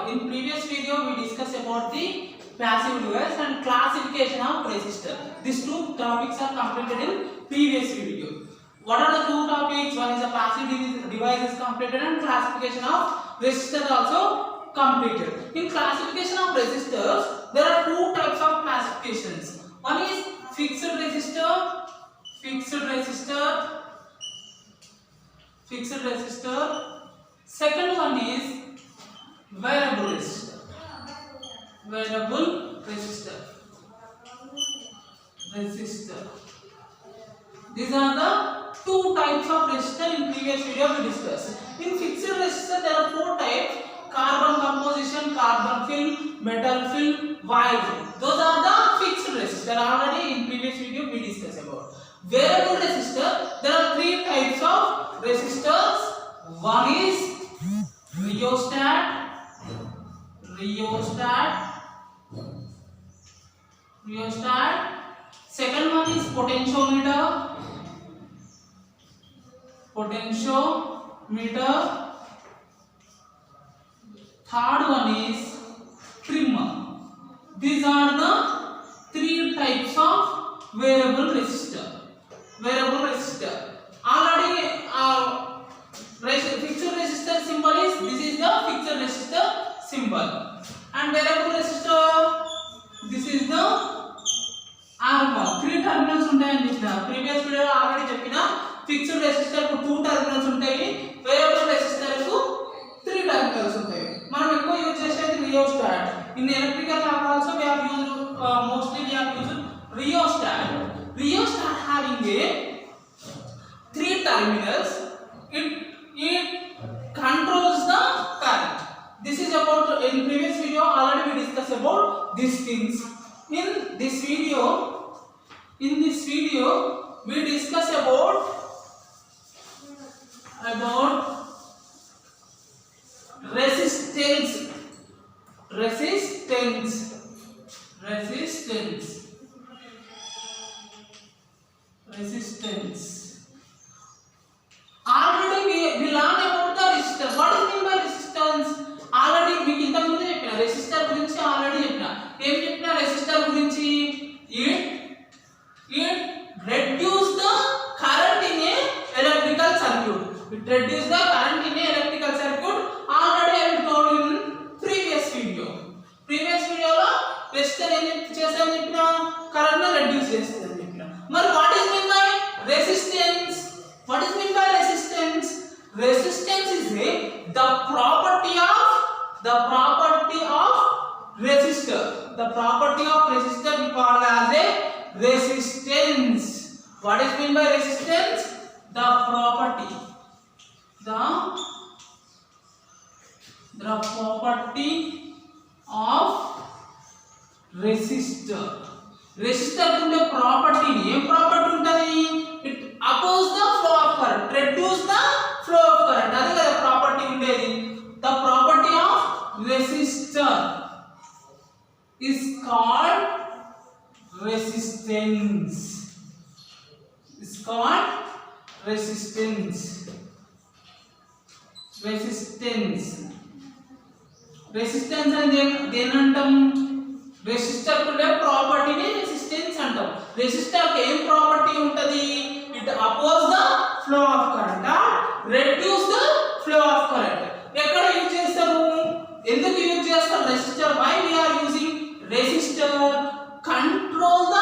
In previous video we discussed about the passive device and classification of resistor. These two topics are completed in previous video. What are the two topics? One is the passive device is completed and classification of resistor also completed. In classification of resistors, there are two types of classifications. One is fixed resistor. Second one is variable resistor. These are the two types of resistor in previous video we discussed. In fixed resistor there are four types: carbon composition, carbon film, metal film, wire film. Those are the fixed resistor. Already in previous video we discussed about. Variable resistor, there are three types of resistors. One is rheostat. Second one is potentiometer. Third one is trimmer. These are the three types of variable resistor. Already fixed resistor symbol is this is the fixed resistor symbol, and variable resistor this is the R1. Three terminals ఉంటాయని చెప్పిన previous వీడియోలో already చెప్పిన fixed resistor కు 2 terminals ఉంటాయి, variable resistor కు 3 terminals ఉంటాయి. మనం ఎక్కువ యూజ్ చేసేది rheostat. In electrical lab also we have used mostly we have used rheostat. Rheostat having a 3 terminals. It controls the current. This is about, in previous video already we discussed about these things. In this video we discuss about resistance. Already we learn about the resistor. What is mean by resistance? Already మీకు ఇంత ముందు చెప్పిన resistor గురించి already చెప్పిన. ఏం చెప్పిన resistor గురించి? It reduce the current in a electrical circuit. Already I told in previous video. Previous video లో రెసిస్టర్ ఏం చేస్తామని చెప్పిన? కరెంట్ ని రెడ్యూస్ చేస్తుందని చెప్పిన. మరి what is mean by resistance? Resistance is the property of resistor. The property of resistor we call as a resistance. What is mean by resistance? The property of resistor. Resistor ఉండే property ఏం property ఉంటది? It oppose the flow of current, reduce the flow of current. అదే కదా property ఉండేది. The property of resistor is called resistance. Resistance అంటే దేనంటాం? Resistor కు ఉండే ప్రాపర్టీని రెసిస్టెన్స్ అంటాం. రెసిస్టర్ కి ఏం ప్రాపర్టీ ఉంటది? It oppose the flow of current or reduce the flow of current. ఎక్కడ యూజ్ చేస్తారు? ఎందుకు యూజ్ చేస్తారు resistor? Why we are using resistor? Control the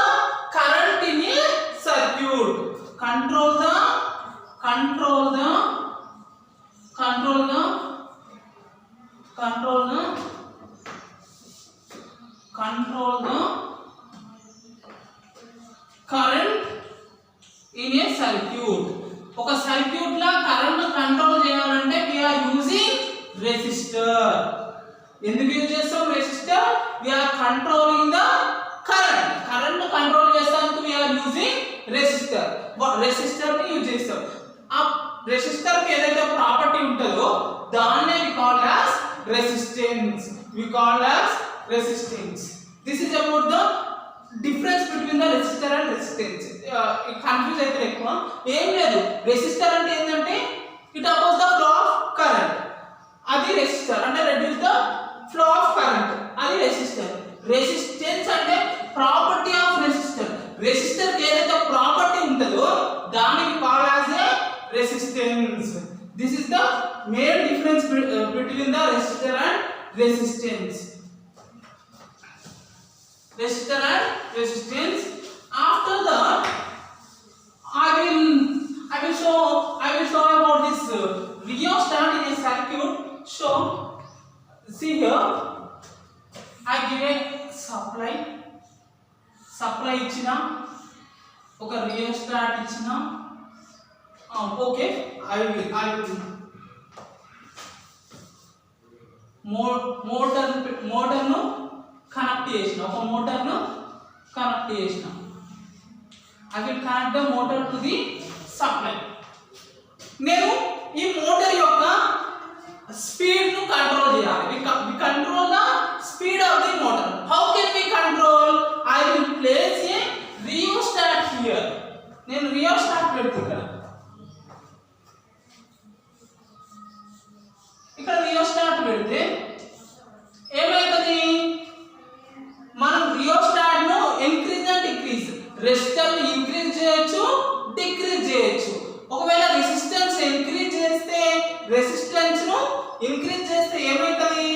current in a circuit. Control the current in a circuit. ఒక circuit లో current control చేయాలంటే we are using resistor. ఎందుకు use చేస్తాం resistor? we are controlling the current. Current control చేస్తానికి we are using resistor. Resistor ని use చేస్తాం. ఆ resistor కి ఏదైతే ప్రాపర్టీ ఉంటుందో దాన్నే we call as resistance. This is about the difference between the resistor and resistance. Confuse అయితే ఎక్కువ ఏం లేదు. రెసిస్టర్ అంటే ఏంటంటే it opposes the flow of current. అది రెసిస్టర్ అంటే reduce the flow between the resistor and resistance. Resistor and resistance. After that, I will show about this rheostat in a circuit. So see here, I give a supply ichina, oka rheostat ichina. Okay, I will motor nu connect chesina, oka motor nu connect chesina. I will connect the motor to the supply. నేను ఈ motor యొక్క speed ను control చేయాలి. we control the speed of the motor. How can we control? I will place a rheostat here. నేను rheostat పెడుతున్నా. ఇక్కడ rheostat పెడితే ఏమైతది? మనం rheostat ను ఇంక్రీజ్ అండ్ డిక్రీజ్, రెసిస్టర్ ను ఇంక్రీజ్ చేయొచ్చు, డిక్రీజ్ చేయొచ్చు. ఒకవేళ రెసిస్టెన్స్ ఇంక్రీజ్ చేస్తే ఏమైతది?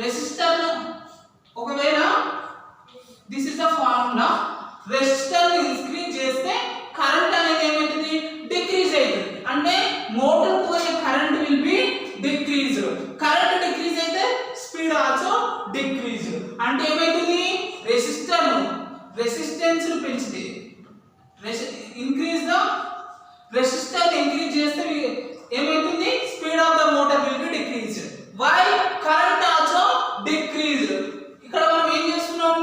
రెసిస్టర్ ఒకవేళ this is the formula, resistor ని ఇంక్రీజ్ చేస్తే కరెంట్ అనేది ఏమైతది? డిక్రీజ్ అవుతుంది. అంటే మోటార్ పోయే current will be decrease. Current decrease అయితే స్పీడ్ ఆల్సో డిక్రీజ్. అంటే ఏమైతుంది? రెసిస్టెన్స్ ను పెంచితే ఇంక్రీజ్ ద రెసిస్టర్ ఇంక్రీజ్ చేస్తే ఏమైతుంది? Speed of the motor will be decrease. Why? Current also decrease. ఇక్కడ మనం ఏం చేస్తున్నాం?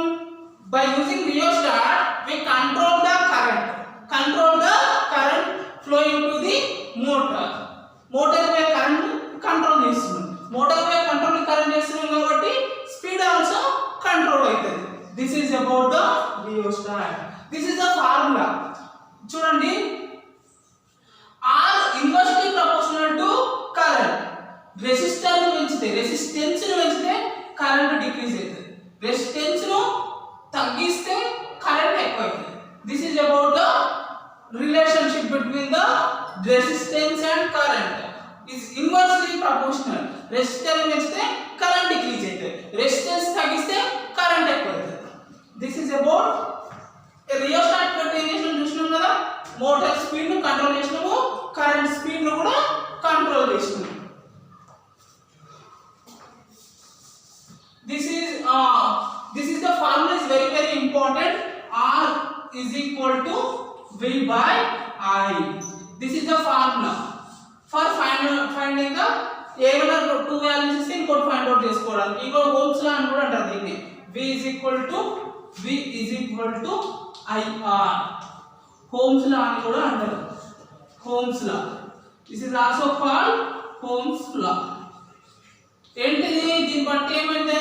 By using rheostat we control the current flowing to the motor. Motor పై కరెంట్ కంట్రోల్ చేస్తున్నాం. మోటార్ పై కంట్రోల్ కరెంట్ చేస్తున్నాం కాబట్టి స్పీడ్ ఆల్సో కంట్రోల్ అవుతుంది. This is about the rheostat. This is the formula. చూడండి, R inversely proportional to current. Resistor ను పెంచితే, resistance ను పెంచితే కరెంట్ డిక్రీజ్ అవుతుంది. రెసిస్టెన్స్ ను తగ్గిస్తే కరెంట్ ఎక్కువ అవుతుంది. This is about the relationship between the resistance and current. Is inversely proportional. Resistor ను పెంచితే కరెంట్ డిక్రీజ్ అవుతుంది, రెసిస్టెన్స్ తగ్గిస్తే కరెంట్ ఎక్కువ అవుతుంది. This is about rheostat control చూసినాం కదా. మోటార్ స్పీడ్ ను కంట్రోల్ చేసినాము, కరెంట్ స్పీడ్ ను కూడా కంట్రోల్ చేసినాము. This is the formula is very important. R is equal to V by I. This is the formula for finding the ఏమైనా two values ఇస్తే ఇంకోటి ఫైండ్ అవుట్ చేసుకోవడానికి. ఇంకో ఓమ్స్ లా అని కూడా అంటారు దీన్ని. V is equal to IR. Ohm's law అని కూడా అంటారు. Ohm's law. This is also called Ohm's law. ఏంటిది? దీని బట్టి ఏమైంది?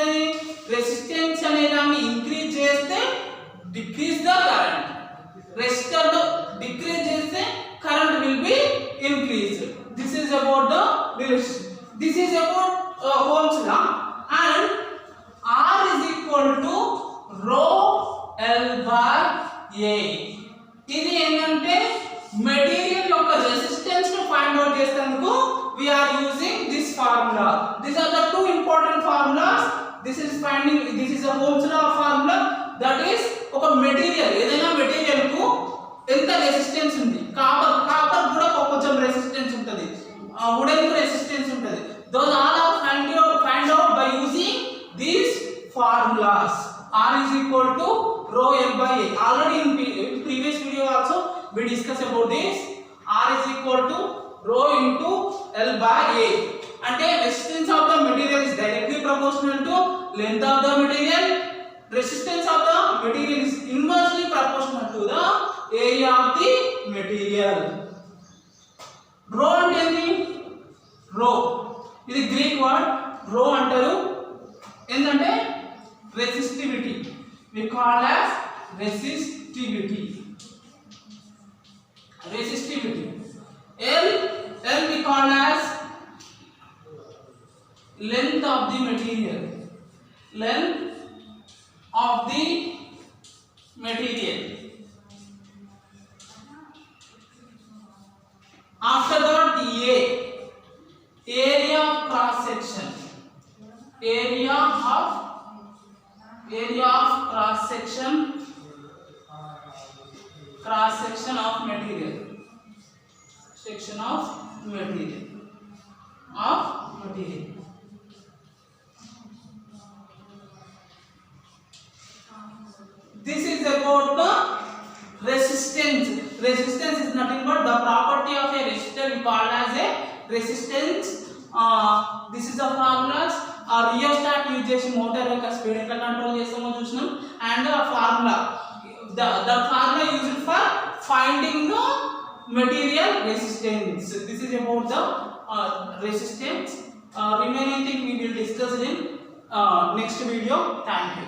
రెసిస్టెన్స్ అనే దాన్ని ఇంక్రీజ్ చేస్తే డిక్రీజ్ ద కరెంట్, రెసిస్టర్ ను డిక్రీజ్ చేస్తే current will be increase. This is about the relation. This is about Ohm's law. And R is equal to rho L by A. ఇది ఏంటంటే మెటీరియల్ యొక్క resistance ను find out చేసేందుకు we are using this formula. These are the two important formulas. This is a Ohm's law formula. That is ఒక material, ఏదైనా material కు ఎంత resistance ఉంది. కాపర్ కూడా కొంచెం రెసిస్టెన్స్ ఉంటుంది, వుడెన్ కు రెసిస్టెన్స్ ఉంటుంది. those all are find out by using these formulas. R is equal to rho L by A. Already in previous video also we discussed about this. R is equal to rho into L by A. అంటే resistance of the material is directly proportional to length of the material. Resistance of the material is inversely proportional to the area of the material. Rho అంటే ఏంటి? Rho ఇది Greek word. rho అంటారు ఏంటంటే resistivity. We call as resistivity. L we call as length of the material. After that, the area of cross section. area of cross section of material, section of material. This is about the resistance. Resistance is nothing but the property of a resistor we call as a resistance. This is the formulas. Rheostat use చేసి motor యొక్క speed ఎట్లా control చేస్తామో చూసినాం. And formula the formula used for finding the material resistance. This is about the resistance. Remaining thing we will discuss in next video. Thank you.